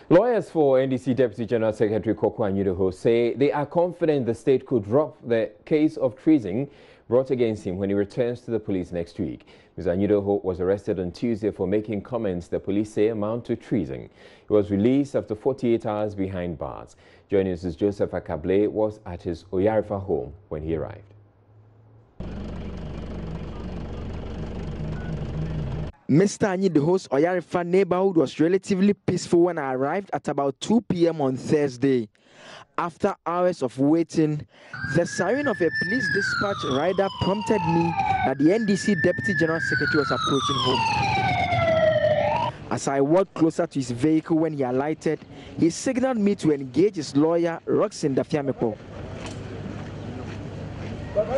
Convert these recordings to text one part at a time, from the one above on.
Lawyers for NDC Deputy General Secretary KOKU ANYIDOHO'S say they are confident the state could drop the case of treason brought against him when he returns to the police next week. Mr. ANYIDOHO was arrested on Tuesday for making comments the police say amount to treason. He was released after 48 hours behind bars. JoyNews' Joseph Akabley was at his Oyarifa home when he arrived. Mr. ANYIDOHO'S Oyarifa neighborhood was relatively peaceful when I arrived at about 2 p.m. on Thursday. After hours of waiting, the siren of a police dispatch rider prompted me that the NDC Deputy General Secretary was approaching home. As I walked closer to his vehicle when he alighted, he signaled me to engage his lawyer, Roxin Dafiamepo. Talk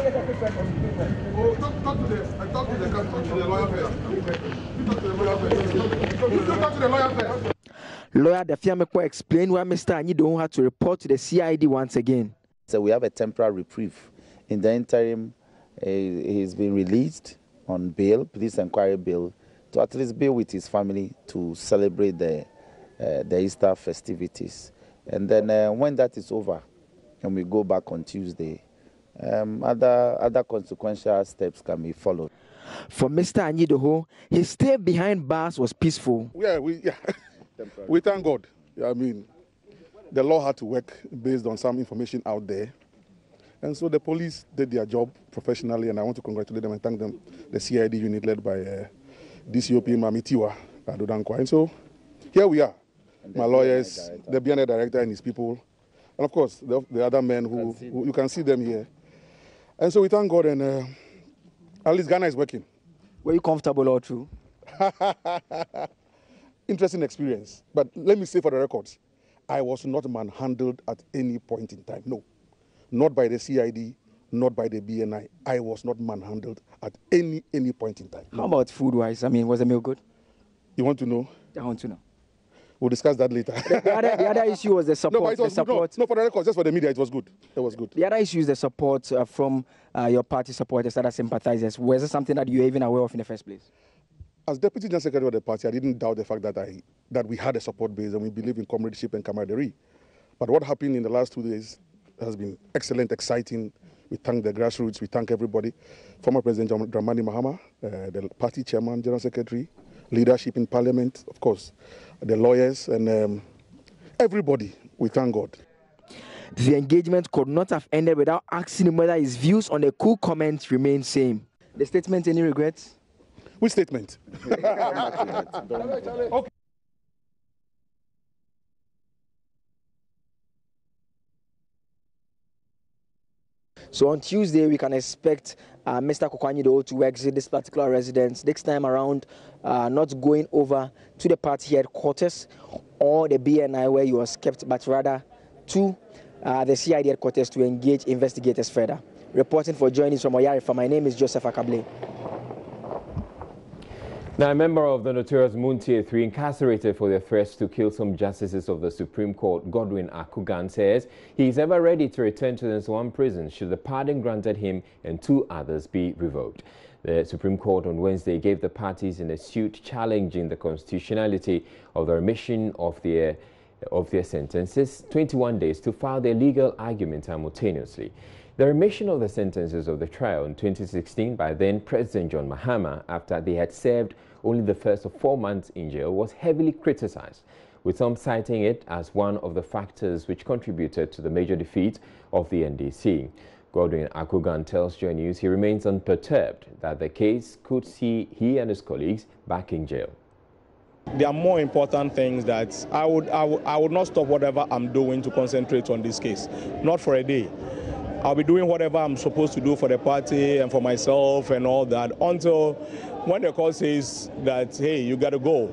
to the lawyer first. Lawyer Dafiamepo explained why Mr. ANYIDOHO had to report to the CID once again. So we have a temporary reprieve. In the interim, he's been released on bail, police inquiry bail, to at least be with his family to celebrate the Easter festivities. And then when that is over, and we go back on Tuesday, other consequential steps can be followed. For Mr. ANYIDOHO, his stay behind bars was peaceful. Yeah, we thank God. I mean, the law had to work based on some information out there. And so the police did their job professionally, and I want to congratulate them and thank them, the CID unit led by DCOP Mamitiwa Adodankwa. And so here we are, my lawyers, the BNI director and his people, and of course the other men who you can see them here. And so we thank God, and at least Ghana is working. Were you comfortable all through? Interesting experience. But let me say for the records, I was not manhandled at any point in time. No. Not by the CID, not by the BNI. I was not manhandled at any point in time. How about food-wise? I mean, was the meal good? You want to know? I want to know. We'll discuss that later. The other issue was the support. No, but it was good. No, for the records, just for the media, it was good. It was good. The other issue is the support from your party supporters, other sympathizers. Was it something that you were even aware of in the first place? As Deputy General Secretary of the party, I didn't doubt the fact that we had a support base and we believe in comradeship and camaraderie. But what happened in the last 2 days has been excellent, exciting. We thank the grassroots, we thank everybody. Former President Dramani Mahama, the party chairman, General Secretary, leadership in Parliament, of course, the lawyers, and everybody. We thank God. The engagement could not have ended without asking him whether his views on the coup comments remain same. The statement, any regrets? Which statement? Okay. So on Tuesday, we can expect Mr. KOKU ANYIDOHO to exit this particular residence. Next time around, not going over to the party headquarters or the BNI where he was kept, but rather to the CID headquarters to engage investigators further. Reporting for JoyNews from Oyarifa, my name is Joseph Akabley. Now, a member of the notorious MONTIE 3 incarcerated for their threats to kill some justices of the Supreme Court, Godwin Akugan, says he is ever ready to return to the Nsawam prison should the pardon granted him and 2 others be revoked. The Supreme Court on Wednesday gave the parties in a suit challenging the constitutionality of the remission of their sentences 21 days to file their legal argument simultaneously. The remission of the sentences of the trial in 2016 by then President John Mahama, after they had served only the first of 4 months in jail, was heavily criticized, with some citing it as one of the factors which contributed to the major defeat of the NDC. Godwin Akugan tells JoyNews he remains unperturbed that the case could see he and his colleagues back in jail. There are more important things that I would not stop whatever I'm doing to concentrate on this case, not for a day. I'll be doing whatever I'm supposed to do for the party and for myself and all that until when the court says that, hey, you got to go.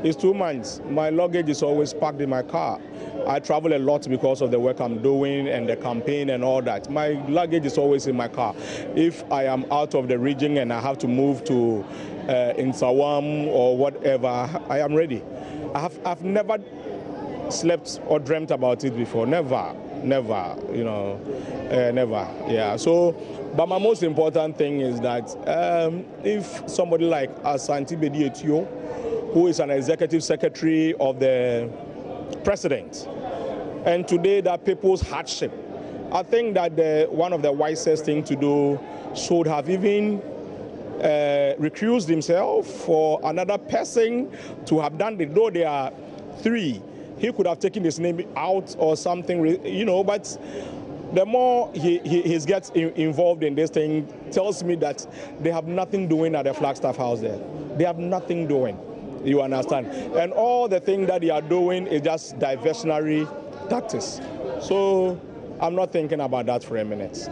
It's 2 months. My luggage is always packed in my car. I travel a lot because of the work I'm doing and the campaign and all that. My luggage is always in my car. If I am out of the region and I have to move to Nsawam or whatever, I am ready. I've never slept or dreamt about it before. Never, you know, never. Yeah. So, but my most important thing is that if somebody like Asante Bedi Etio, who is an executive secretary of the precedent. And today that people's hardship. I think that one of the wisest things to do should have even recused himself for another person to have done it. Though there are 3, he could have taken his name out or something, you know, but the more he gets involved in this thing, tells me that they have nothing doing at the Flagstaff House there. They have nothing doing, you understand? And all the thing that they are doing is just diversionary tactics. So I'm not thinking about that for a minute.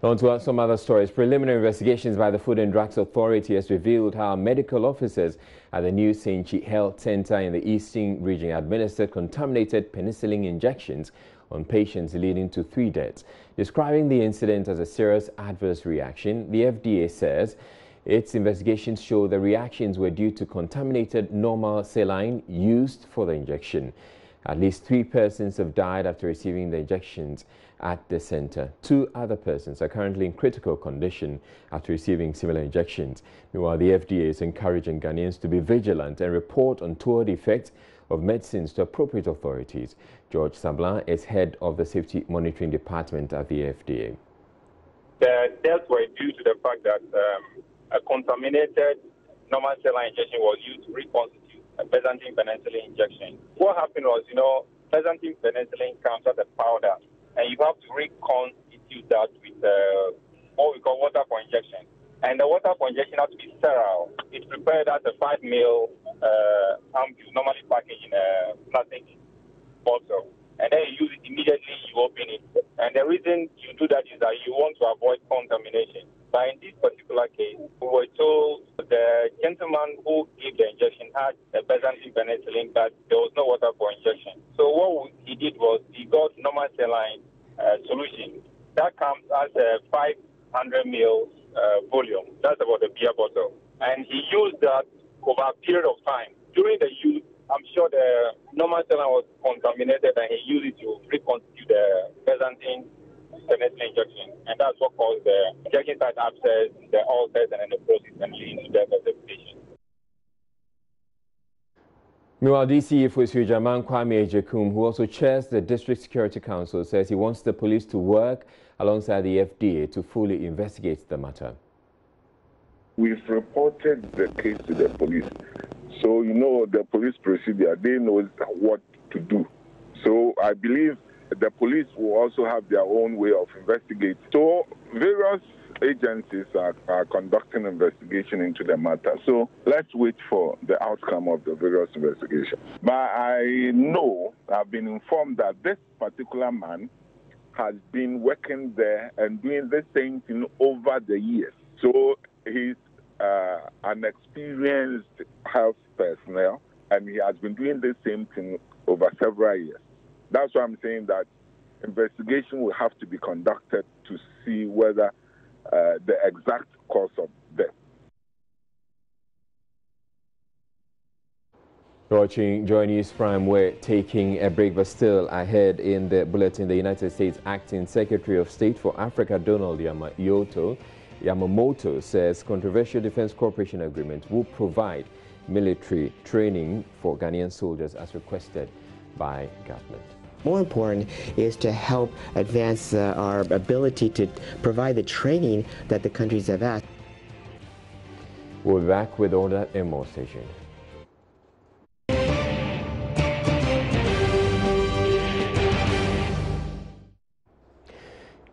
On to some other stories. Preliminary investigations by the Food and Drugs Authority has revealed how medical officers at the new St. Chi Health Center in the Eastern region administered contaminated penicillin injections on patients, leading to 3 deaths. Describing the incident as a serious adverse reaction, the FDA says its investigations show the reactions were due to contaminated normal saline used for the injection. At least 3 persons have died after receiving the injections at the center. 2 other persons are currently in critical condition after receiving similar injections. Meanwhile, the FDA is encouraging Ghanaians to be vigilant and report untoward effects of medicines to appropriate authorities. George Sablan is head of the Safety Monitoring Department at the FDA. The deaths were due to the fact that a contaminated normal saline injection was used to reconstitute a Byzantine penicillin injection. What happened was, you know, Byzantine penicillin comes as a powder, and you have to reconstitute that with what we call water for injection. And the water for injection has to be sterile. It's prepared as a 5 ml ampule, normally packaged in a plastic bottle. And then you use it immediately, you open it. And the reason you do that is that you want to avoid contamination. But in this particular case, we were told the gentleman who gave the injection had a Byzantine penicillin, but there was no water for injection. So what he did was he got normal saline solution. That comes as a 500 ml volume. That's about a beer bottle. And he used that over a period of time. During the use, I'm sure the normal saline was contaminated, and he used it to reconstitute the Byzantine penicillin injection, and that's what caused the injection site abscess, the ulcers, and then the process and leading to death of the patient. Meanwhile, DCE Fisheries Kwame Ejekum, who also chairs the District Security Council, says he wants the police to work alongside the FDA to fully investigate the matter. We've reported the case to the police. So, you know, the police procedure, they know what to do. So I believe the police will also have their own way of investigating. So various agencies are conducting investigation into the matter. So let's wait for the outcome of the various investigations. But I've been informed that this particular man has been working there and doing the same thing over the years. So he's an experienced health personnel, and he has been doing the same thing over several years. That's why I'm saying that investigation will have to be conducted to see whether the exact cause of death. Watching JoyNews Prime, we're taking a break, but still ahead in the bulletin, the United States Acting Secretary of State for Africa, Donald Yamamoto, says controversial defense cooperation agreement will provide military training for Ghanaian soldiers as requested by government. More important is to help advance our ability to provide the training that the countries have asked. We'll be back with all that and more. Stay tuned.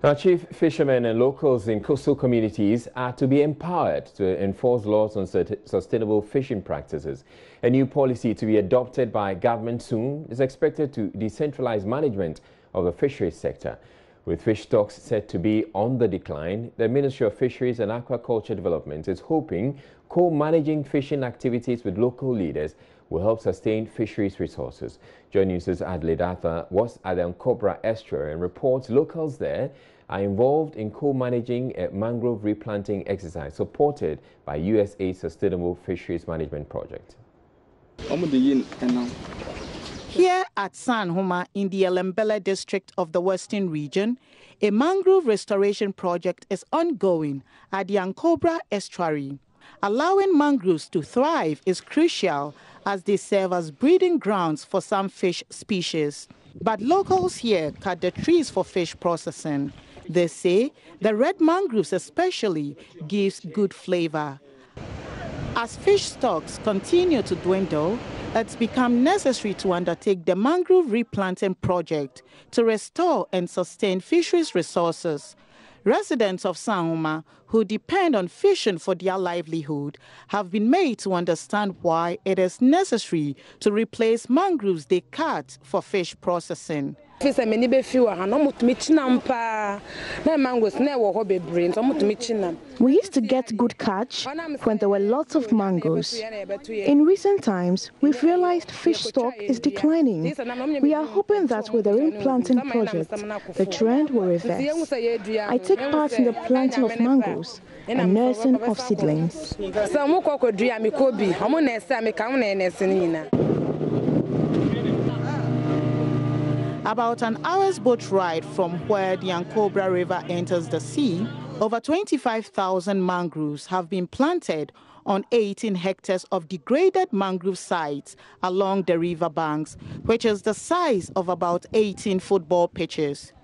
Now, chief fishermen and locals in coastal communities are to be empowered to enforce laws on sustainable fishing practices. A new policy to be adopted by government soon is expected to decentralize management of the fisheries sector. With fish stocks set to be on the decline, the Ministry of Fisheries and Aquaculture Development is hoping co-managing fishing activities with local leaders will help sustain fisheries resources. JoyNews' Adelaide Arthur was at the Ankobra estuary and reports locals there are involved in co-managing a mangrove replanting exercise supported by USAID Sustainable Fisheries Management Project. Here at San Homa in the Elembele district of the Western region, a mangrove restoration project is ongoing at the Ankobra estuary. allowing mangroves to thrive is crucial as they serve as breeding grounds for some fish species. But locals here cut the trees for fish processing. They say the red mangroves especially gives good flavor. As fish stocks continue to dwindle, it's become necessary to undertake the mangrove replanting project to restore and sustain fisheries resources. Residents of Sanhoma, who depend on fishing for their livelihood, have been made to understand why it is necessary to replace mangroves they cut for fish processing. We used to get good catch when there were lots of mangoes. In recent times, we've realized fish stock is declining. We are hoping that with the replanting project, the trend will reverse. I take part in the planting of mangoes and nursing of seedlings. About an hour's boat ride from where the Ankobra River enters the sea, over 25,000 mangroves have been planted on 18 hectares of degraded mangrove sites along the river banks, which is the size of about 18 football pitches.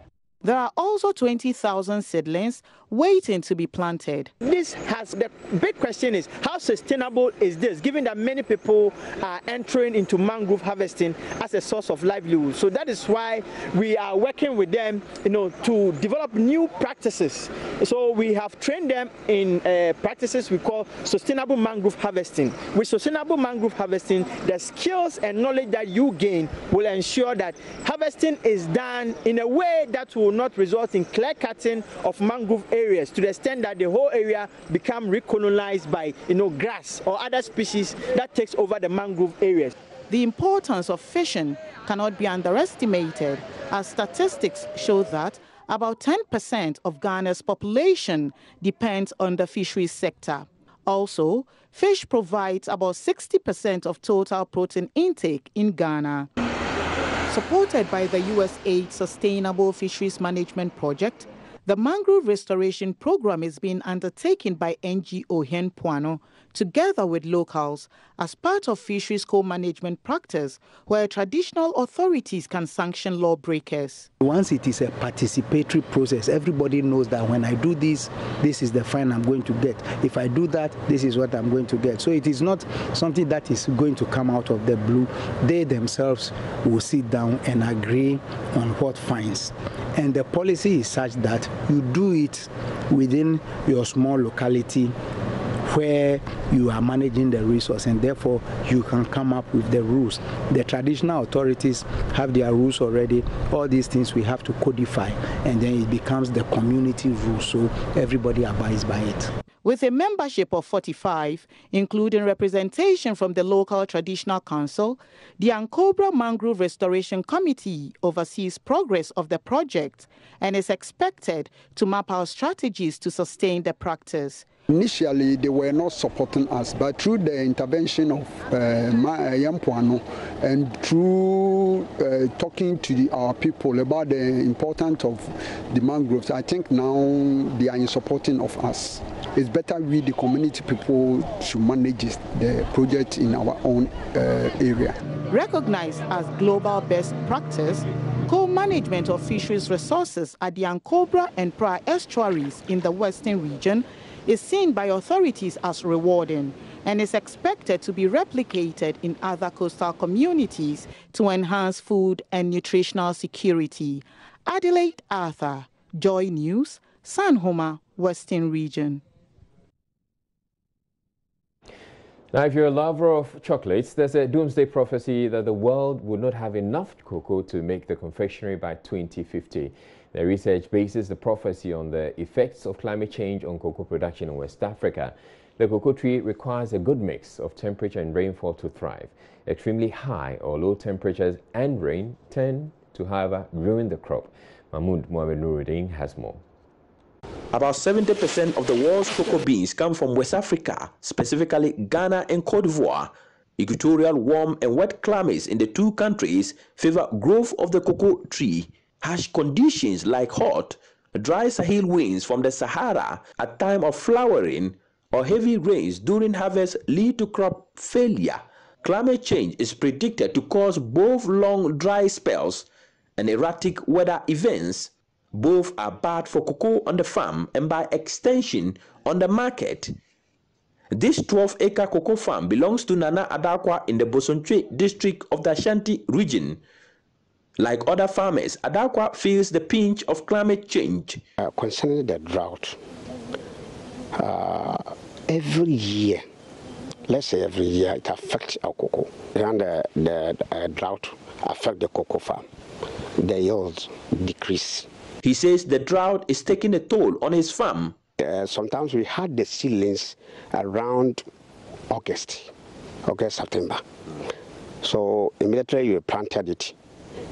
There are also 20,000 seedlings waiting to be planted. The big question is, how sustainable is this, given that many people are entering into mangrove harvesting as a source of livelihood? So that is why we are working with them, to develop new practices. So we have trained them in practices we call sustainable mangrove harvesting. With sustainable mangrove harvesting, the skills and knowledge that you gain will ensure that harvesting is done in a way that will not result in clear cutting of mangrove areas to the extent that the whole area become recolonized by grass or other species that takes over the mangrove areas. The importance of fishing cannot be underestimated, as statistics show that about 10% of Ghana's population depends on the fisheries sector. Also, fish provides about 60% of total protein intake in Ghana. Supported by the USAID Sustainable Fisheries Management Project, the mangrove restoration program is being undertaken by NGO Henpuano together with locals as part of fisheries co-management practice where traditional authorities can sanction lawbreakers. Once it is a participatory process, everybody knows that when I do this, this is the fine I'm going to get. If I do that, this is what I'm going to get. So it is not something that is going to come out of the blue. They themselves will sit down and agree on what fines. And the policy is such that you do it within your small locality where you are managing the resource, and therefore you can come up with the rules. The traditional authorities have their rules already. All these things we have to codify, and then it becomes the community rule, so everybody abides by it. With a membership of 45, including representation from the local traditional council, the Ankobra Mangrove Restoration Committee oversees progress of the project and is expected to map out strategies to sustain the practice. Initially, they were not supporting us, but through the intervention of Yampuano and through talking to our people about the importance of the mangroves, I think now they are in supporting of us. It's better we, the community people, should manage the project in our own area. Recognized as global best practice, co-management of fisheries resources at the Ankobra and Praia estuaries in the western region is seen by authorities as rewarding and is expected to be replicated in other coastal communities to enhance food and nutritional security. Adelaide Arthur, Joy News, Sanhoma, Western Region. Now, if you're a lover of chocolates, there's a doomsday prophecy that the world would not have enough cocoa to make the confectionery by 2050. The research bases the prophecy on the effects of climate change on cocoa production in West Africa. The cocoa tree requires a good mix of temperature and rainfall to thrive. Extremely high or low temperatures and rain tend to, however, ruin the crop. Mahmoud Mohamed Nuruddin has more. About 70% of the world's cocoa beans come from West Africa, specifically Ghana and Cote d'Ivoire. Equatorial warm and wet climates in the two countries favor growth of the cocoa tree. Harsh conditions like hot, dry Sahel winds from the Sahara at time of flowering or heavy rains during harvest lead to crop failure, climate change is predicted to cause both long dry spells and erratic weather events. Both are bad for cocoa on the farm and by extension on the market. This 12-acre cocoa farm belongs to Nana Adakwa in the Bosontwe district of the Ashanti region. Like other farmers, Adakwa feels the pinch of climate change. Concerning the drought, every year, let's say every year, it affects our cocoa. And the drought affects the cocoa farm. The yields decrease. He says the drought is taking a toll on his farm. Sometimes we had the seedlings around August, September. So immediately we planted it.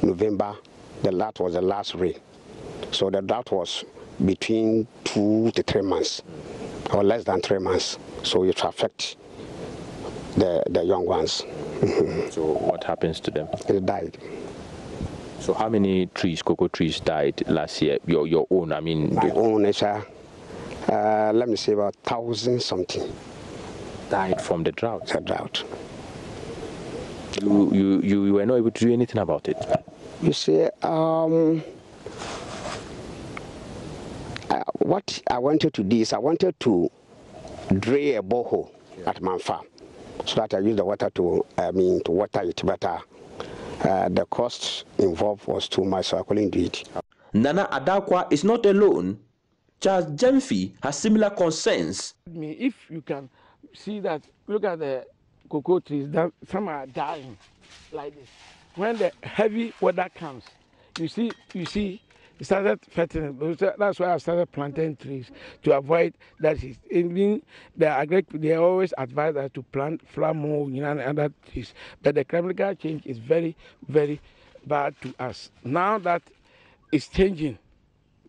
November, that was the last rain. So the drought was between 2 to 3 months, or less than 3 months. So it affects the young ones. So what happens to them? It died. So how many trees, cocoa trees, died last year? Your own, I mean. My own, let me say about 1,000 something. Died from the drought? The drought. You were not able to do anything about it? You see, what I wanted to do is I wanted to drill a borehole at my farm so that I use the water to water it, but the cost involved was too much, so I couldn't do it. Nana Adakwa is not alone. Charles Jemfi has similar concerns. If you can see that, look at the cocoa trees, that some are dying like this. When the heavy weather comes, you see, it started fattening. That's why I started planting trees to avoid that. Even they always advise us to plant flower more and other trees. But the climatic change is very, very bad to us. Now that it's changing,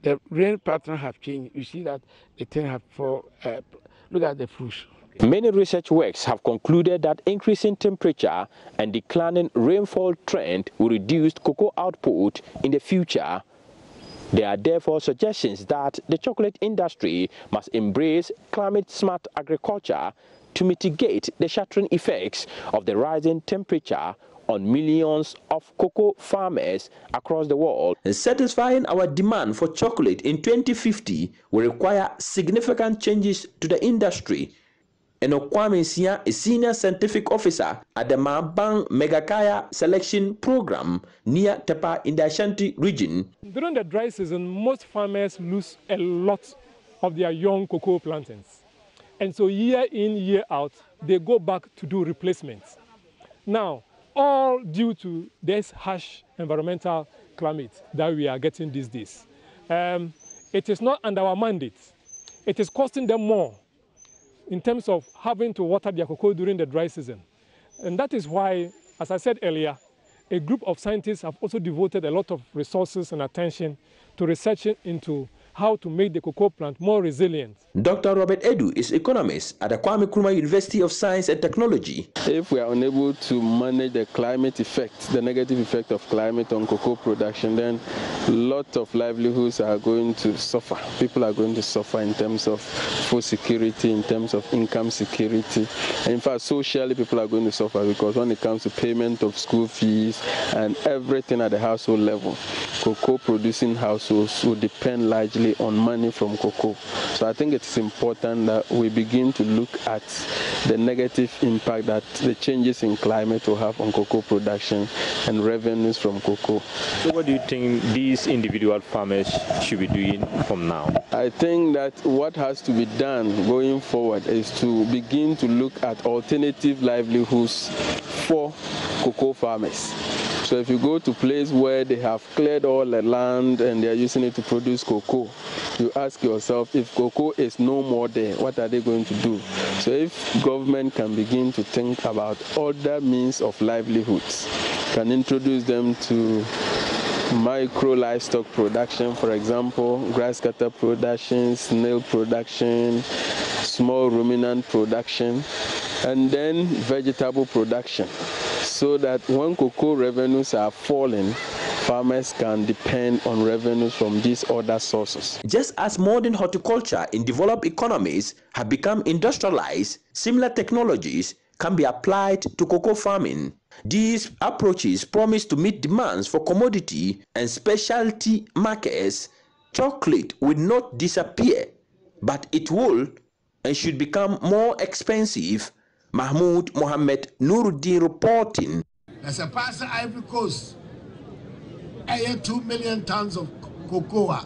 the rain pattern have changed. You see that the thing have look at the fruits. Many research works have concluded that increasing temperature and declining rainfall trend will reduce cocoa output in the future. There are therefore suggestions that the chocolate industry must embrace climate-smart agriculture to mitigate the shattering effects of the rising temperature on millions of cocoa farmers across the world. Satisfying our demand for chocolate in 2050 will require significant changes to the industry. And Okwame Nsia, a senior scientific officer at the Mabang Megakaya Selection Program near Tepa in the Ashanti region. During the dry season, most farmers lose a lot of their young cocoa plantings. And so year in, year out, they go back to do replacements. Now, all due to this harsh environmental climate that we are getting these days. It is not under our mandate. It is costing them more in terms of having to water their cocoa during the dry season. And that is why, as I said earlier, a group of scientists have also devoted a lot of resources and attention to researching into how to make the cocoa plant more resilient. Dr. Robert Edu is economist at the Kwame Nkrumah University of Science and Technology. If we are unable to manage the climate effect, the negative effect of climate on cocoa production, then lots of livelihoods are going to suffer. People are going to suffer in terms of food security, in terms of income security. And in fact, socially, people are going to suffer because when it comes to payment of school fees and everything at the household level, cocoa producing households will depend largely on money from cocoa. So I think it's important that we begin to look at the negative impact that the changes in climate will have on cocoa production and revenues from cocoa. So what do you think these individual farmers should be doing from now? I think that what has to be done going forward is to begin to look at alternative livelihoods for cocoa farmers. So if you go to places where they have cleared all the land and they are using it to produce cocoa, you ask yourself, if cocoa is no more there, what are they going to do? So if government can begin to think about other means of livelihoods, can introduce them to micro livestock production, for example, grass cutter production, snail production, small ruminant production, and then vegetable production, so that when cocoa revenues are falling, farmers can depend on revenues from these other sources. Just as modern horticulture in developed economies have become industrialized, similar technologies can be applied to cocoa farming. These approaches promise to meet demands for commodity and specialty markets. Chocolate will not disappear, but it will and should become more expensive. Mahmoud Mohammed Nuruddin reporting. There's a parcel Ivory Coast, 2 million tons of cocoa,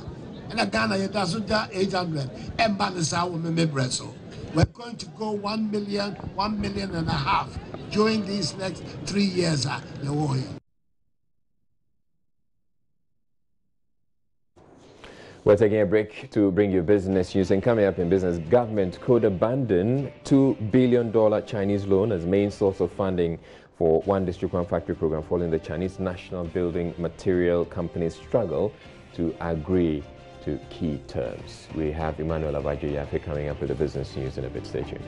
and a Ghana, 800, and Banasa women. We're going to go 1 million, 1.5 million during these next 3 years. We're taking a break to bring you business news. And coming up in business, government could abandon $2 billion Chinese loan as main source of funding for One District, One Factory program following the Chinese National Building Material Company's struggle to agree to key terms. We have Emmanuel APPIAGYEI coming up with the business news in a bit. Stay tuned.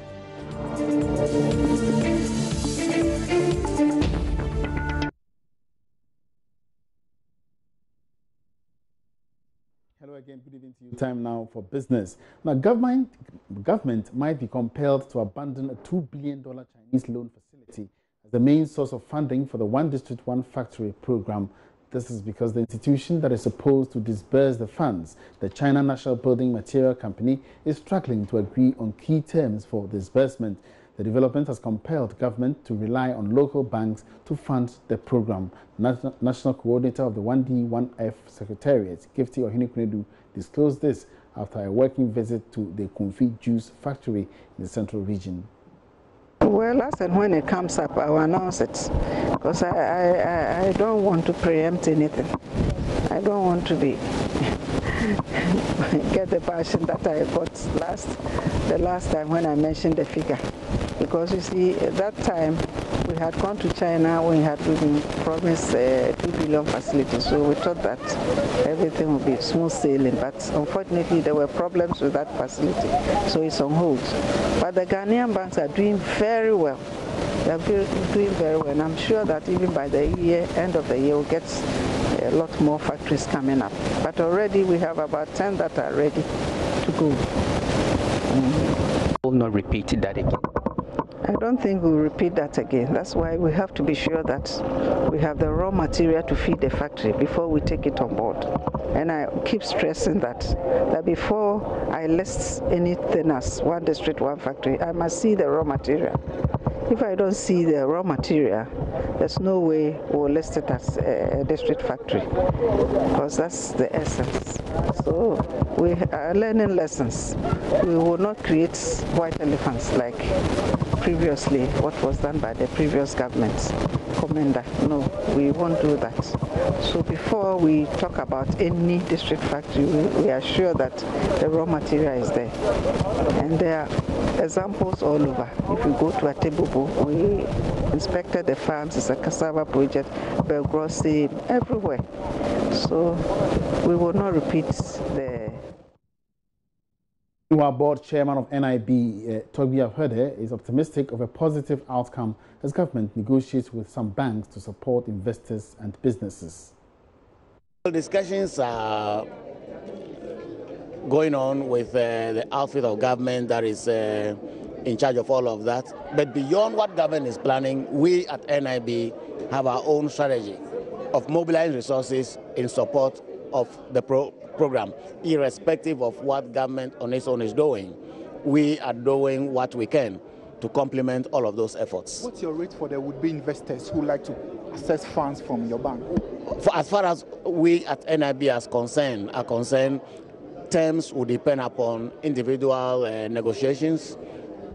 Hello again, good evening to you. Time now for business. Now, government might be compelled to abandon a $2 billion Chinese loan facility as the main source of funding for the One District, One Factory program. This is because the institution that is supposed to disburse the funds, the China National Building Material Company, is struggling to agree on key terms for disbursement. The development has compelled government to rely on local banks to fund the program. National Coordinator of the 1D, 1F Secretariat, Gifty Ohinikunadu, disclosed this after a working visit to the Confit Juice factory in the central region. Well, as and when it comes up, I will announce it, because I don't want to preempt anything. I don't want to be get the passion that I got the last time when I mentioned the figure, because you see, at that time we had gone to China, we had been promised a $2 billion facility, so we thought that everything would be smooth sailing, but unfortunately there were problems with that facility, so it's on hold. But the Ghanaian banks are doing very well. They are doing very well, and I'm sure that even by the end of the year we'll get a lot more factories coming up. But already we have about 10 that are ready to go. Will not repeat that again. I don't think we'll repeat that again. That's why we have to be sure that we have the raw material to feed the factory before we take it on board. And I keep stressing that before I list anything as One District, One Factory, I must see the raw material. If I don't see the raw material, there's no way we'll list it as a district factory, because that's the essence. So we are learning lessons. We will not create white elephants like previously, what was done by the previous government's commander. No, we won't do that. So before we talk about any district factory, we are sure that the raw material is there. And there are examples all over. If you go to Atebubu, we inspected the farms, it's a cassava project, Belgrossi, everywhere. So we will not repeat the... Our board chairman of NIB, Toby Afhede, is optimistic of a positive outcome as government negotiates with some banks to support investors and businesses. Discussions are going on with the outfit of government that is in charge of all of that. But beyond what government is planning, we at NIB have our own strategy of mobilizing resources in support of the program, irrespective of what government on its own is doing. We are doing what we can to complement all of those efforts. What's your rate for the would-be investors who like to access funds from your bank? As far as we at NIB are concerned, terms will depend upon individual negotiations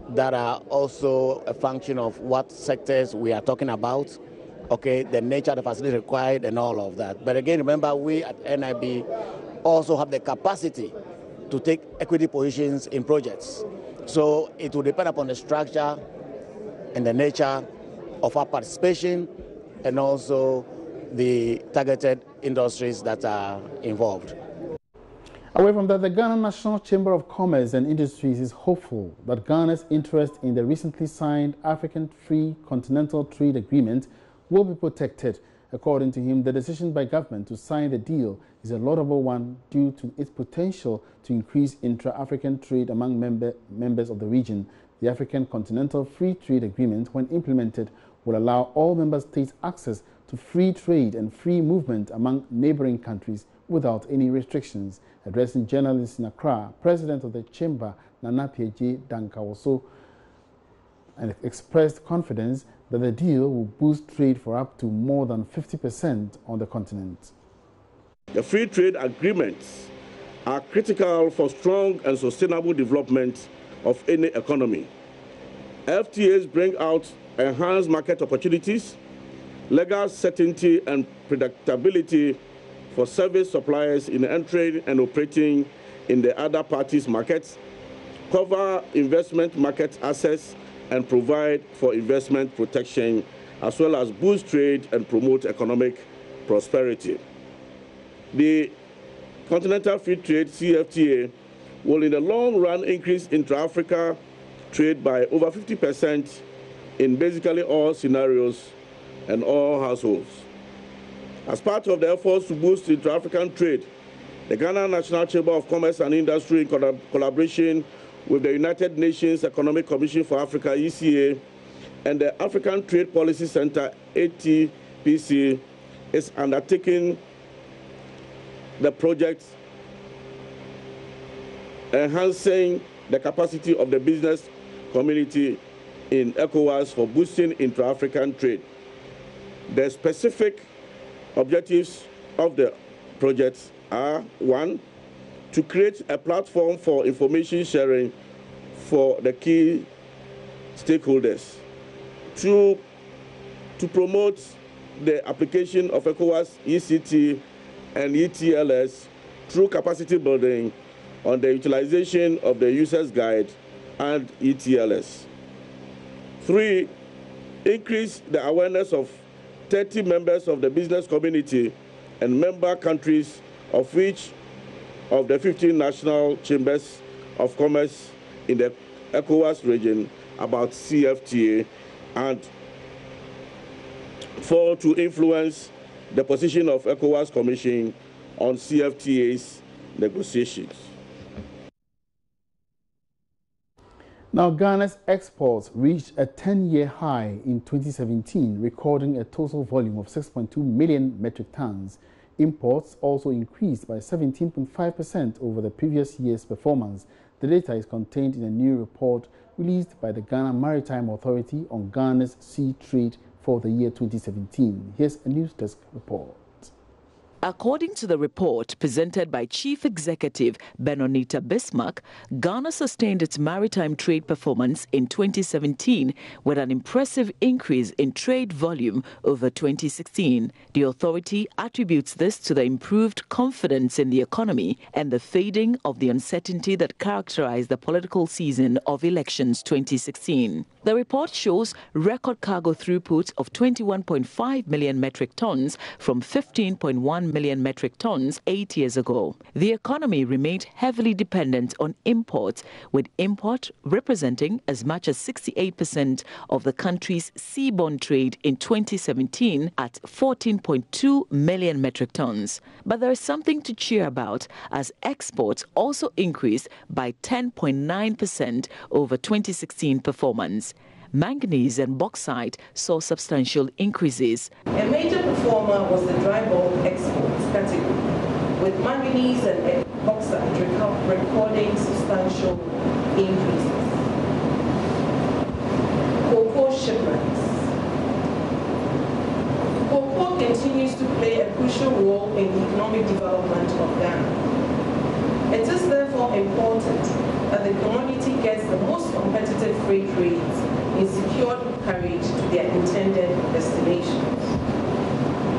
that are also a function of what sectors we are talking about, okay, the nature of the facility required and all of that. But again, remember, we at NIB also have the capacity to take equity positions in projects. So it will depend upon the structure and the nature of our participation and also the targeted industries that are involved. Away from that, the Ghana National Chamber of Commerce and Industries is hopeful that Ghana's interest in the recently signed African Free Continental Trade Agreement will be protected According to him, the decision by government to sign the deal is a laudable one due to its potential to increase intra-African trade among members of the region. The African Continental Free Trade Agreement, when implemented, will allow all member states access to free trade and free movement among neighboring countries without any restrictions. Addressing journalists in Accra, President of the Chamber, APPIAGYEI also expressed confidence that the deal will boost trade for up to more than 50% on the continent. The free trade agreements are critical for strong and sustainable development of any economy. FTAs bring out enhanced market opportunities, legal certainty and predictability for service suppliers in entering and operating in the other parties' markets, cover investment market access, and provide for investment protection, as well as boost trade and promote economic prosperity. The Continental Free Trade CFTA will in the long run increase intra-Africa trade by over 50% in basically all scenarios and all households. As part of the efforts to boost intra-African trade, the Ghana National Chamber of Commerce and Industry, in collaboration with the United Nations Economic Commission for Africa, ECA, and the African Trade Policy Center, ATPC, is undertaking the project enhancing the capacity of the business community in ECOWAS for boosting intra-African trade. The specific objectives of the project are: 1, to create a platform for information sharing for the key stakeholders; 2, to promote the application of ECOWAS, ECT, and ETLS through capacity building on the utilization of the user's guide and ETLS; 3, increase the awareness of 30 members of the business community and member countries of which of the 15 national chambers of commerce in the ECOWAS region about CFTA, and 4, to influence the position of ECOWAS Commission on CFTA's negotiations. Now, Ghana's exports reached a 10-year high in 2017, recording a total volume of 6.2 million metric tons. Imports also increased by 17.5% over the previous year's performance. The data is contained in a new report released by the Ghana Maritime Authority on Ghana's sea trade for the year 2017. Here's a News Desk report. According to the report presented by Chief Executive Benonita Bismarck, Ghana sustained its maritime trade performance in 2017 with an impressive increase in trade volume over 2016. The authority attributes this to the improved confidence in the economy and the fading of the uncertainty that characterized the political season of elections 2016. The report shows record cargo throughput of 21.5 million metric tons from 15.1 million metric tons 8 years ago. The economy remained heavily dependent on imports, with import representing as much as 68% of the country's seaborne trade in 2017 at 14.2 million metric tons. But there is something to cheer about, as exports also increased by 10.9% over 2016 performance. Manganese and bauxite saw substantial increases. A major performer was the dry bulk exports category, with manganese and bauxite recording substantial increases. Cocoa shipments. Cocoa continues to play a crucial role in the economic development of Ghana. It is therefore important that the commodity gets the most competitive freight rates in secured carriage to their intended destinations.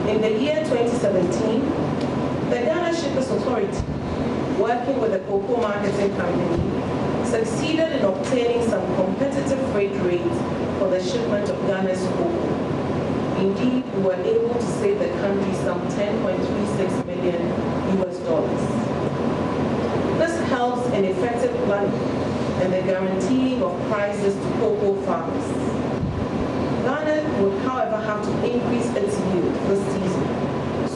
In the year 2017, the Ghana Shippers Authority, working with the Cocoa Marketing Company, succeeded in obtaining some competitive freight rates for the shipment of Ghana's cocoa. Indeed, we were able to save the country some $10.36 million. This helps in effective planning and the guaranteeing of prices to cocoa farmers. Ghana would, however, have to increase its yield this season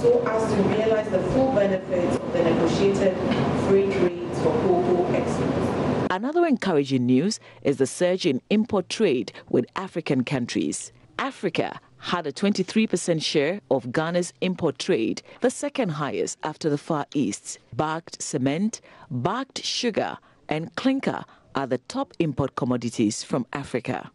so as to realize the full benefits of the negotiated free trades for cocoa exports. Another encouraging news is the surge in import trade with African countries. Africa had a 23% share of Ghana's import trade, the second highest after the Far East. Bagged cement, bagged sugar, and clinker are the top import commodities from Africa.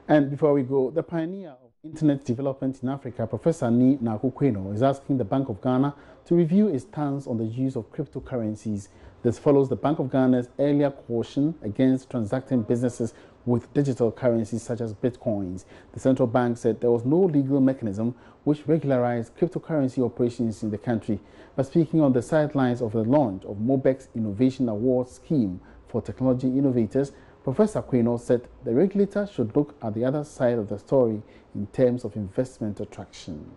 And before we go, the pioneer of internet development in Africa, Professor Ni Naku-Kweno, is asking the Bank of Ghana to review its stance on the use of cryptocurrencies. This follows the Bank of Ghana's earlier caution against transacting businesses with digital currencies such as bitcoins. The central bank said there was no legal mechanism which regularized cryptocurrency operations in the country. But speaking on the sidelines of the launch of MOBEK's Innovation Award scheme for technology innovators, Professor Kweno said the regulator should look at the other side of the story in terms of investment attraction.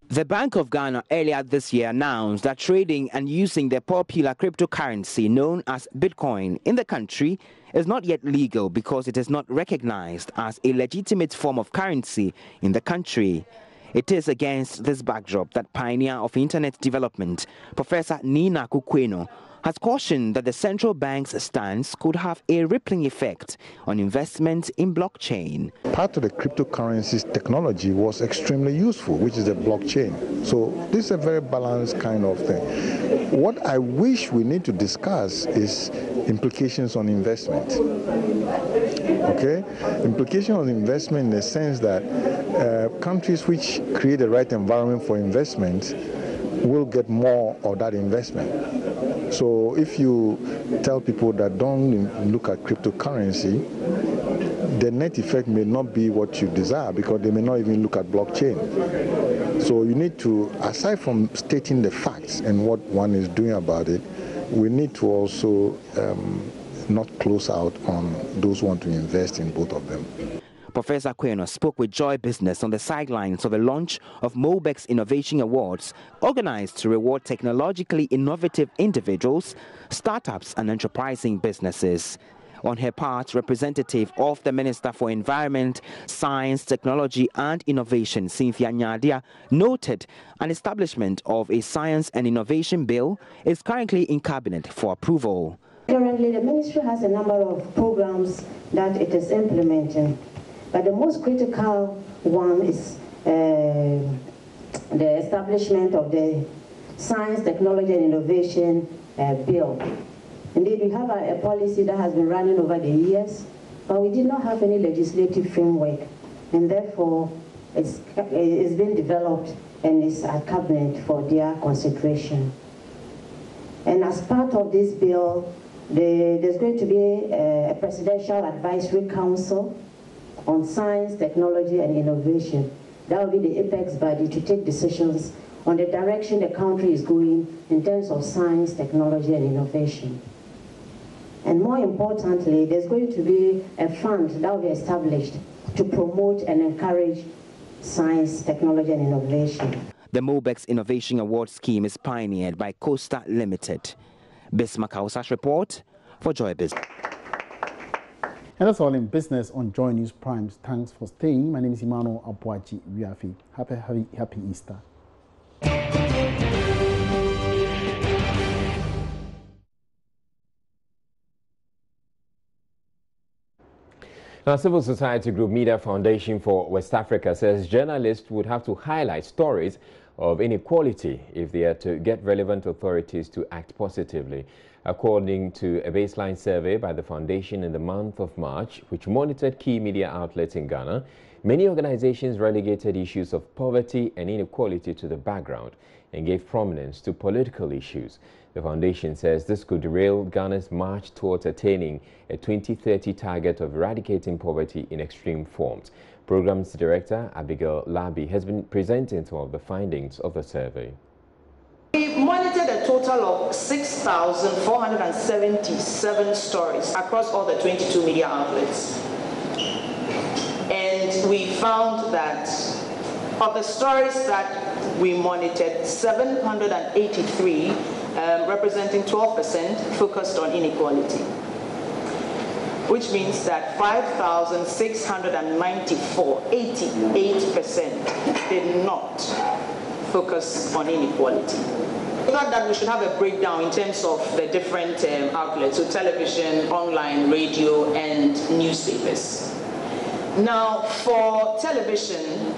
The Bank of Ghana earlier this year announced that trading and using the popular cryptocurrency known as Bitcoin in the country is not yet legal because it is not recognized as a legitimate form of currency in the country. It is against this backdrop that pioneer of internet development, Professor Ni Naku-Kweno, has cautioned that the central bank's stance could have a rippling effect on investment in blockchain. Part of the cryptocurrency's technology was extremely useful, which is the blockchain. So this is a very balanced kind of thing. What I wish we need to discuss is implications on investment. Okay? Implications on investment in the sense that countries which create the right environment for investment will get more of that investment. So if you tell people that don't look at cryptocurrency, the net effect may not be what you desire because they may not even look at blockchain. So you need to, aside from stating the facts and what one is doing about it, we need to also not close out on those who want to invest in both of them. Professor Kweno spoke with Joy Business on the sidelines of the launch of MOBEK's Innovation Awards, organized to reward technologically innovative individuals, startups and enterprising businesses. On her part, representative of the Minister for Environment, Science, Technology and Innovation, Cynthia Nyadia, noted an establishment of a Science and Innovation Bill is currently in Cabinet for approval. Currently, the Ministry has a number of programs that it is implementing. But the most critical one is the establishment of the Science, Technology and Innovation Bill. Indeed, we have a policy that has been running over the years, but we did not have any legislative framework, and therefore it's been developed and is at Cabinet for their consideration. And as part of this bill, there's going to be a Presidential Advisory Council on Science, Technology and Innovation. That will be the apex body to take decisions on the direction the country is going in terms of science, technology and innovation. And more importantly, there's going to be a fund that will be established to promote and encourage science, technology and innovation. The MOBEK's Innovation Award scheme is pioneered by Costa Limited. Bismarck Hausa's report for Joy Business. And that's all in business on Joy News Primes. Thanks for staying. My name is Emmanuel Apuagyeei. Happy Easter. Now, civil society group Media Foundation for West Africa says journalists would have to highlight stories of inequality if they are to get relevant authorities to act positively. According to a baseline survey by the foundation in the month of March, which monitored key media outlets in Ghana, many organizations relegated issues of poverty and inequality to the background and gave prominence to political issues. The foundation says this could derail Ghana's march towards attaining a 2030 target of eradicating poverty in extreme forms. Programs Director Abigail Labi has been presenting some of the findings of the survey. We monitored a total of 6,477 stories across all the 22 media outlets. And we found that of the stories that we monitored, 783, representing 12%, focused on inequality. which means that 5,694, 88%, did not focus on inequality. We thought that we should have a breakdown in terms of the different outlets, so television, online, radio, and newspapers. Now, for television,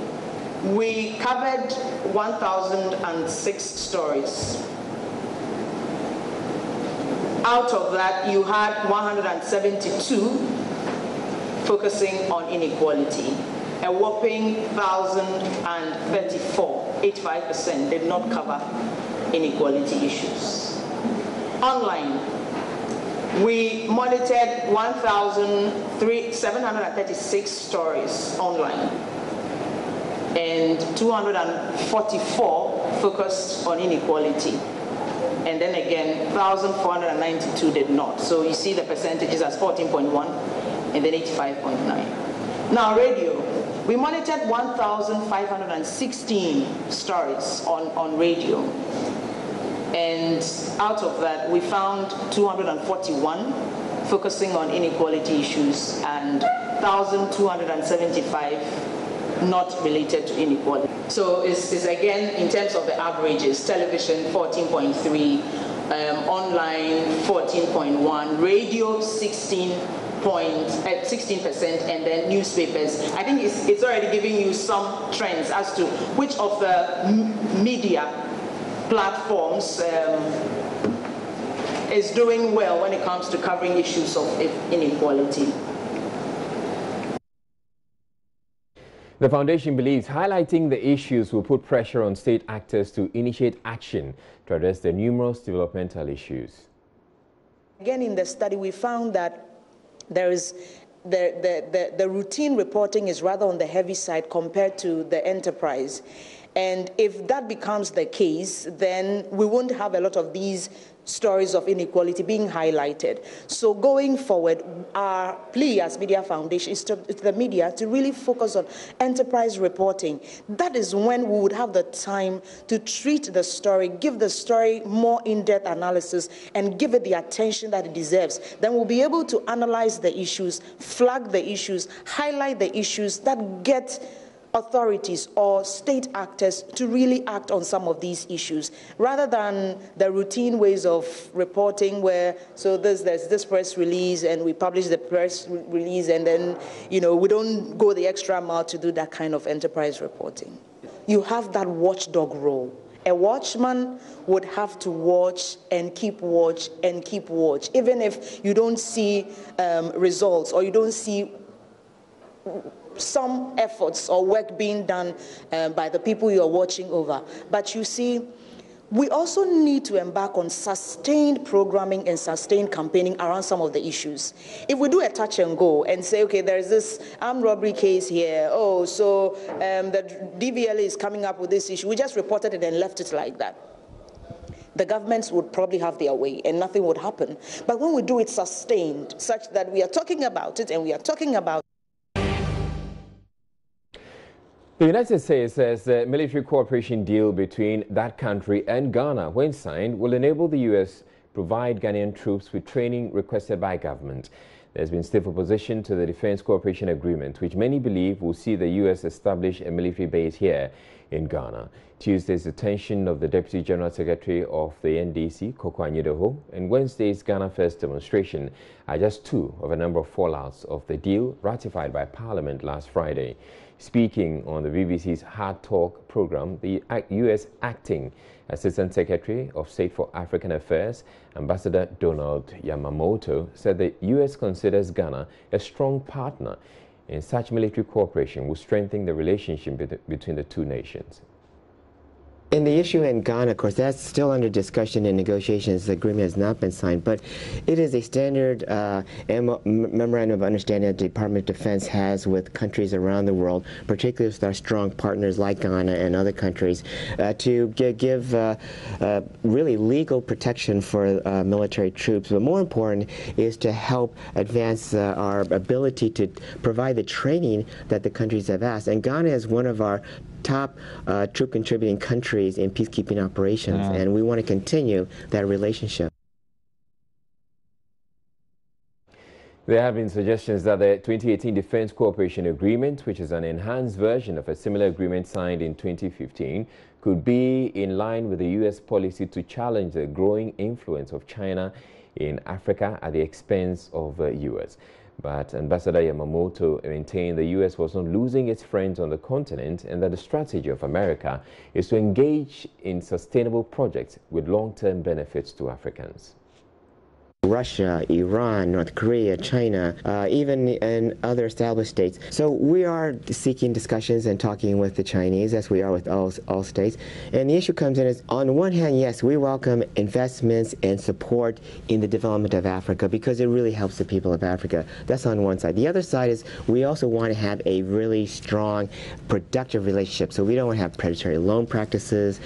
we covered 1,006 stories. Out of that, you had 172 focusing on inequality. A whopping 1,034, 85%, did not cover inequality issues. Online, we monitored 1,736 stories online, and 244 focused on inequality. And then again, 1,492 did not. So you see the percentages as 14.1 and then 85.9. Now radio, we monitored 1,516 stories on radio. And out of that, we found 241 focusing on inequality issues and 1,275 not related to inequality. So it's again, in terms of the averages, television 14.3, online 14.1, radio 16%, and then newspapers. I think it's already giving you some trends as to which of the media platforms is doing well when it comes to covering issues of inequality. The foundation believes highlighting the issues will put pressure on state actors to initiate action to address the numerous developmental issues. Again, in the study, we found that there is the routine reporting is rather on the heavy side compared to the enterprise. And if that becomes the case, then we won't have a lot of these stories of inequality being highlighted. So going forward, our plea as Media Foundation is to the media to really focus on enterprise reporting. That is when we would have the time to treat the story, give the story more in-depth analysis, and give it the attention that it deserves. Then we'll be able to analyze the issues, flag the issues, highlight the issues that get authorities or state actors to really act on some of these issues, rather than the routine ways of reporting where, so there's this press release and we publish the press release and then, we don't go the extra mile to do that kind of enterprise reporting. You have that watchdog role. A watchman would have to watch and keep watch and keep watch, even if you don't see results or you don't see some efforts or work being done by the people you are watching over. But you see, we also need to embark on sustained programming and sustained campaigning around some of the issues. If we do a touch and go and say, okay, there's this armed robbery case here, so the DVLA is coming up with this issue, we just reported it and left it like that. The governments would probably have their way and nothing would happen. But when we do it sustained, such that we are talking about it and we are talking about the United States says the military cooperation deal between that country and Ghana, when signed, will enable the U.S. provide Ghanaian troops with training requested by government. There's been stiff opposition to the Defense Cooperation Agreement, which many believe will see the U.S. establish a military base here in Ghana. Tuesday's detention of the Deputy General Secretary of the NDC, KOKU ANYIDOHO, and Wednesday's Ghana First demonstration are just two of a number of fallouts of the deal ratified by Parliament last Friday. Speaking on the BBC's Hard Talk program, the U.S. Acting Assistant Secretary of State for African Affairs, Ambassador Donald Yamamoto, said the U.S. considers Ghana a strong partner in such military cooperation will strengthen the relationship between the two nations. And the issue in Ghana, of course, that's still under discussion and negotiations. The agreement has not been signed, but it is a standard memorandum of understanding that the Department of Defense has with countries around the world, particularly with our strong partners like Ghana and other countries, to give really legal protection for military troops. But more important is to help advance our ability to provide the training that the countries have asked. And Ghana is one of our top troop contributing countries in peacekeeping operations, and we want to continue that relationship. There have been suggestions that the 2018 Defense Cooperation Agreement, which is an enhanced version of a similar agreement signed in 2015, could be in line with the U.S. policy to challenge the growing influence of China in Africa at the expense of the U.S. But Ambassador Yamamoto maintained the U.S. was not losing its friends on the continent and that the strategy of America is to engage in sustainable projects with long-term benefits to Africans. Russia, Iran, North Korea, China, even in other established states. So we are seeking discussions and talking with the Chinese, as we are with all states. And the issue comes in is, on one hand, yes, we welcome investments and support in the development of Africa because it really helps the people of Africa. That's on one side. The other side is we also want to have a really strong, productive relationship. So we don't want to have predatory loan practices.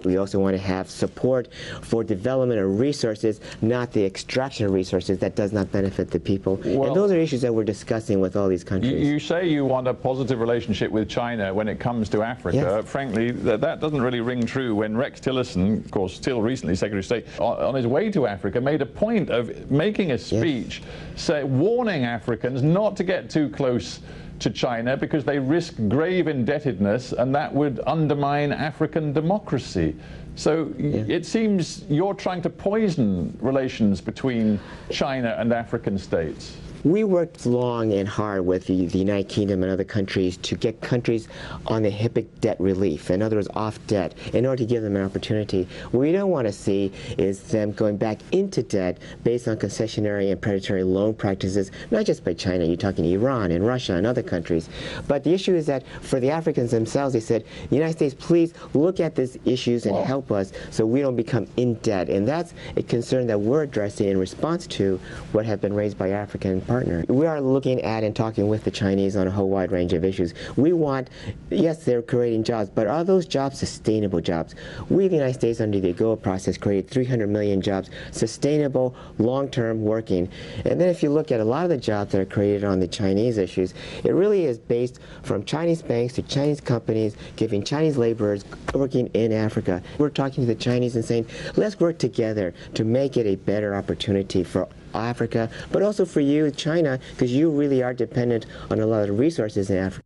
We also want to have support for development of resources, not the extraction of resources that does not benefit the people. Well, and those are issues that we're discussing with all these countries. You say you want a positive relationship with China when it comes to Africa. Yes. Frankly, that doesn't really ring true when Rex Tillerson, of course, still recently Secretary of State, on his way to Africa, made a point of making a speech warning Africans not to get too close to China because they risk grave indebtedness and that would undermine African democracy. So it seems you're trying to poison relations between China and African states. We worked long and hard with the United Kingdom and other countries to get countries on the HIPAA debt relief, in other words, off debt, in order to give them an opportunity. What we don't want to see is them going back into debt based on concessionary and predatory loan practices, not just by China, you're talking Iran and Russia and other countries. But the issue is that for the Africans themselves, they said, the United States, please look at these issues and help us so we don't become in debt. And that's a concern that we're addressing in response to what have been raised by African partners. We are looking at and talking with the Chinese on a whole wide range of issues. We want, yes, they're creating jobs, but are those jobs sustainable jobs? We, the United States, under the AGOA process, created 300 million jobs, sustainable, long-term working. And then if you look at a lot of the jobs that are created on the Chinese issues, it really is based from Chinese banks to Chinese companies, giving Chinese laborers working in Africa. We're talking to the Chinese and saying, let's work together to make it a better opportunity for Africa, but also for you, China, because you really are dependent on a lot of the resources in Africa.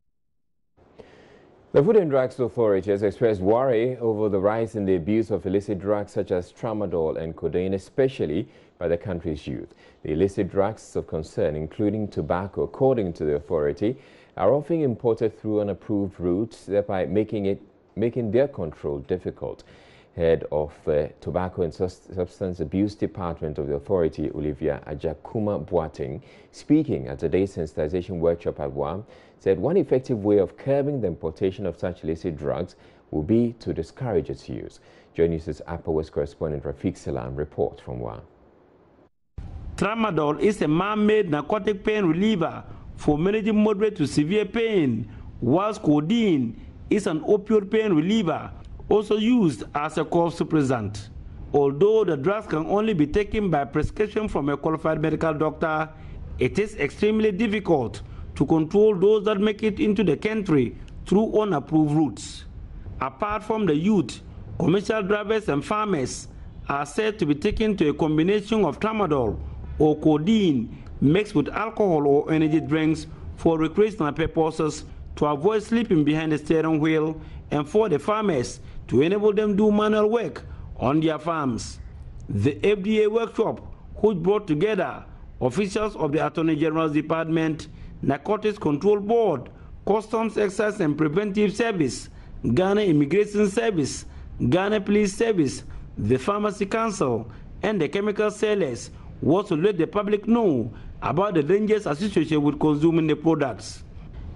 The Food and Drugs Authority has expressed worry over the rise in the abuse of illicit drugs such as tramadol and codeine, especially by the country's youth. The illicit drugs of concern, including tobacco, according to the authority, are often imported through unapproved routes, thereby making their control difficult. Head of the Tobacco and Substance Abuse Department of the authority, Olivia Ajakuma Boateng, speaking at a desensitization workshop at WA, said one effective way of curbing the importation of such illicit drugs will be to discourage its use. JoyNews' Upper West correspondent Rafiq Salam reports from WA. Tramadol is a man-made narcotic pain reliever for managing moderate to severe pain, whilst codeine is an opioid pain reliever, also used as a cough suppressant. Although the drugs can only be taken by prescription from a qualified medical doctor, it is extremely difficult to control those that make it into the country through unapproved routes. Apart from the youth, commercial drivers and farmers are said to be taken to a combination of tramadol or codeine mixed with alcohol or energy drinks for recreational purposes to avoid sleeping behind the steering wheel, and for the farmers to enable them to do manual work on their farms. The FDA workshop, which brought together officials of the Attorney General's Department, Narcotics Control Board, Customs, Excise and Preventive Service, Ghana Immigration Service, Ghana Police Service, the Pharmacy Council, and the chemical sellers, was to let the public know about the dangers associated with consuming the products.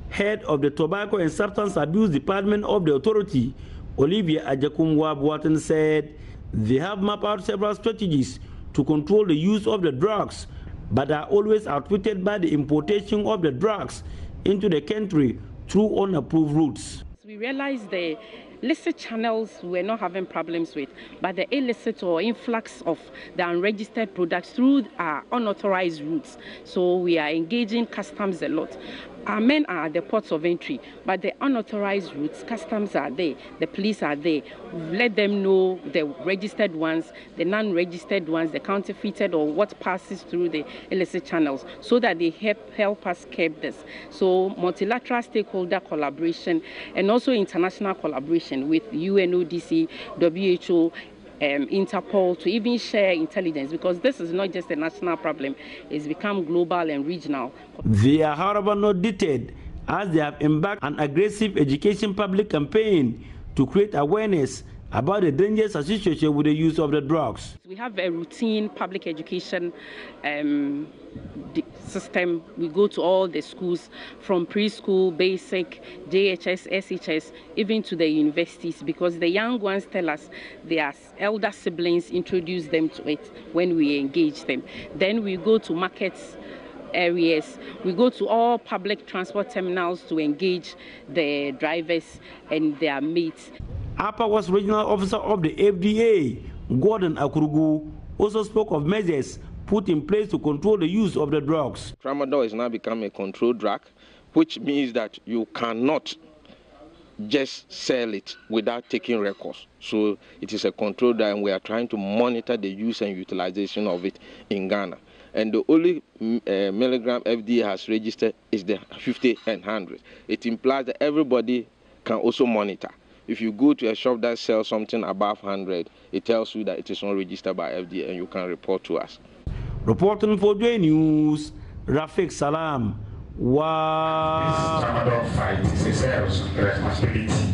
Head of the Tobacco and Substance Abuse Department of the authority, Olivia Ajakuma Boateng, said they have mapped out several strategies to control the use of the drugs, but are always outwitted by the importation of the drugs into the country through unapproved routes. We realized the licit channels we're not having problems with, but the illicit or influx of the unregistered products through unauthorized routes. So we are engaging customs a lot. Our men are at the ports of entry, but the unauthorized routes, customs are there, the police are there. Let them know the registered ones, the non-registered ones, the counterfeited or what passes through the illicit channels, so that they help us curb this. So multilateral stakeholder collaboration and also international collaboration with UNODC, WHO, Interpol, to even share intelligence, because this is not just a national problem, it's become global and regional. They are, however, not deterred, as they have embarked on an aggressive education public campaign to create awareness about the dangers associated with the use of the drugs. We have a routine public education system. We go to all the schools, from preschool, basic, JHS, SHS, even to the universities, because the young ones tell us their elder siblings introduce them to it when we engage them. Then we go to markets, areas, we go to all public transport terminals to engage the drivers and their mates. APPIAGYEI regional officer of the FDA, Gordon AKURUGU, also spoke of measures put in place to control the use of the drugs. Tramadol has now become a controlled drug, which means that you cannot just sell it without taking records. So it is a controlled drug, and we are trying to monitor the use and utilization of it in Ghana. And the only milligram FDA has registered is the 50 and 100. It implies that everybody can also monitor. If you go to a shop that sells something above 100, it tells you that it is not registered by FDA, and you can report to us. Reporting for JoyNews, Rafiq Salam. Wow. This tramadol fight is a self responsibility.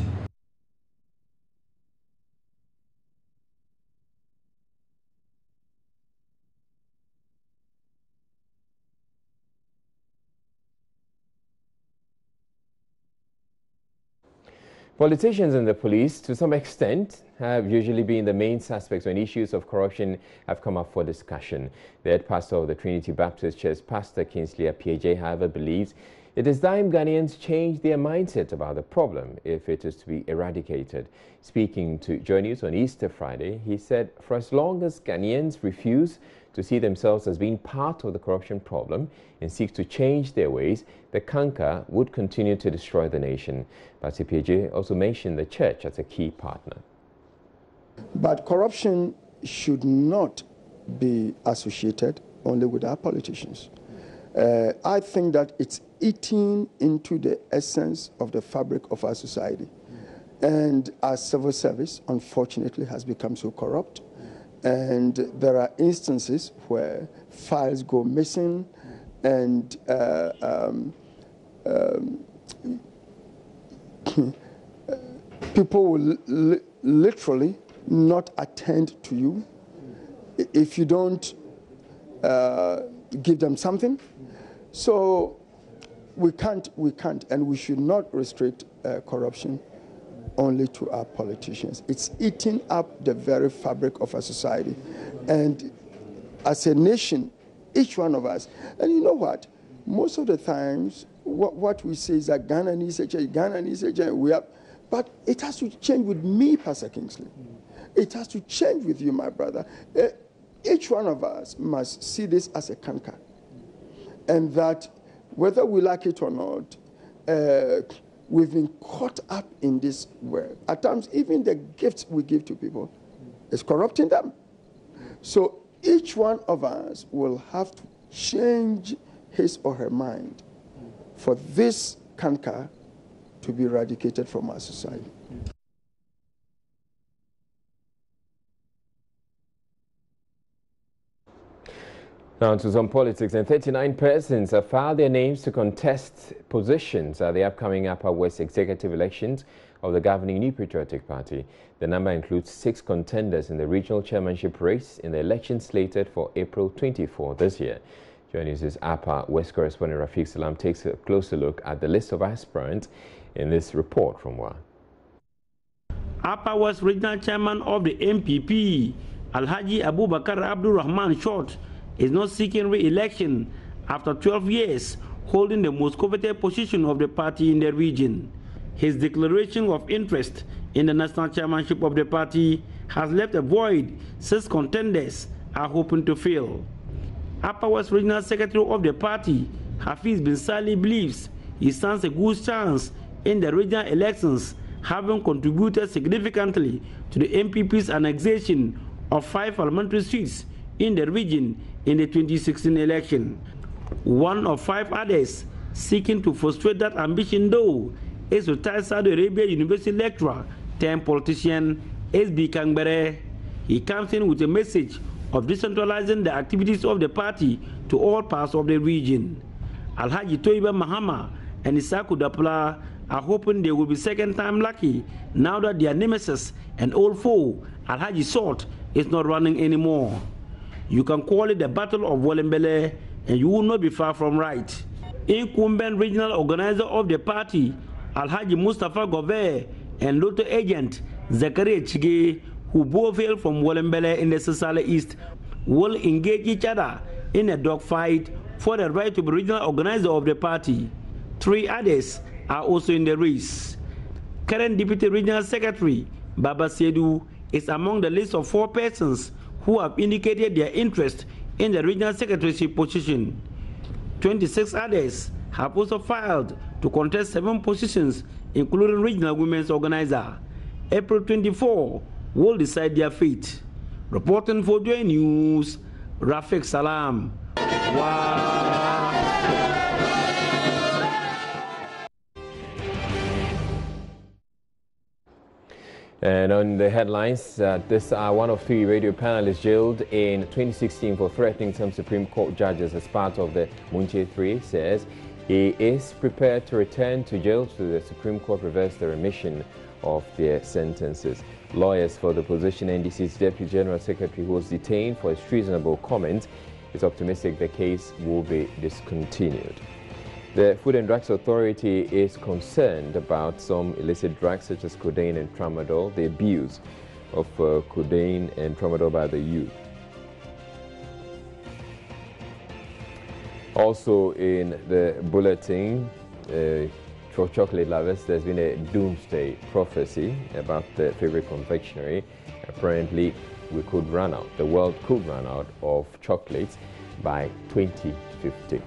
Politicians and the police, to some extent, have usually been the main suspects when issues of corruption have come up for discussion. The head pastor of the Trinity Baptist Church, Pastor KINGSLEY, APPIAGYEI, however, believes it is time Ghanaians change their mindset about the problem if it is to be eradicated. Speaking to JoyNews on Easter Friday, he said, for as long as Ghanaians refuse to see themselves as being part of the corruption problem and seek to change their ways, the canker would continue to destroy the nation. But APPIAGYEI also mentioned the church as a key partner. But corruption should not be associated only with our politicians. I think that it's eating into the essence of the fabric of our society. And our civil service, unfortunately, has become so corrupt. And there are instances where files go missing, and people will literally not attend to you if you don't give them something. So we can't, and we should not restrict corruption only to our politicians. It's eating up the very fabric of our society. And as a nation, each one of us, and you know what? Most of the times, what we say is that Ghana needs a change, Ghana needs a change. But it has to change with me, Pastor KINGSLEY. It has to change with you, my brother. Each one of us must see this as a canker. And that whether we like it or not, we've been caught up in this world. At times, even the gifts we give to people is corrupting them. So each one of us will have to change his or her mind for this canker to be eradicated from our society. Now to some politics, and 39 persons have filed their names to contest positions at the upcoming Upper West executive elections of the governing New Patriotic Party. The number includes 6 contenders in the regional chairmanship race in the election slated for April 24 this year. JoyNews' Upper West correspondent Rafiq Salam takes a closer look at the list of aspirants in this report from WA. Upper West regional chairman of the MPP, Alhaji Abubakar Abdul Rahman Short, is not seeking re-election after 12 years holding the most coveted position of the party in the region. His declaration of interest in the national chairmanship of the party has left a void 6 contenders are hoping to fill. Upper West Regional Secretary of the party, Hafiz bin Salih, believes he stands a good chance in the regional elections, having contributed significantly to the MPP's annexation of 5 parliamentary seats in the region in the 2016 election. One of 5 others seeking to frustrate that ambition, though, is retired Saudi Arabia University lecturer turned politician S.B. Kangbere. He comes in with a message of decentralizing the activities of the party to all parts of the region. Alhaji Toiba Mahama and Isaku Dapla are hoping they will be second time lucky now that their nemesis and old foe, Alhaji Salt, is not running anymore. You can call it the Battle of Wolembele, and you will not be far from right. Incumbent regional organizer of the party, Alhaji Mustafa Gov't, and Lotto agent Zakaria Chige, who both hail from Wolembele in the Sisala East, will engage each other in a dogfight for the right to be regional organizer of the party. 3 others are also in the race. Current Deputy Regional Secretary Baba Sedu is among the list of 4 persons who have indicated their interest in the regional secretaryship position. 26 others have also filed to contest 7 positions, including regional women's organizer. April 24 will decide their fate. Reporting for JoyNews, Rafiq Salam. And on the headlines, this one of 3 radio panelists jailed in 2016 for threatening some Supreme Court judges as part of the MONTIE 3 says he is prepared to return to jail should the Supreme Court reverse the remission of their sentences. Lawyers for the opposition NDC's Deputy General Secretary, who was detained for his treasonable comments, is optimistic the case will be discontinued. The Food and Drugs Authority is concerned about some illicit drugs such as codeine and tramadol, the abuse of codeine and tramadol by the youth. Also in the bulletin, for chocolate lovers, there's been a doomsday prophecy about the favorite confectionery. Apparently, the world could run out of chocolates by 2050.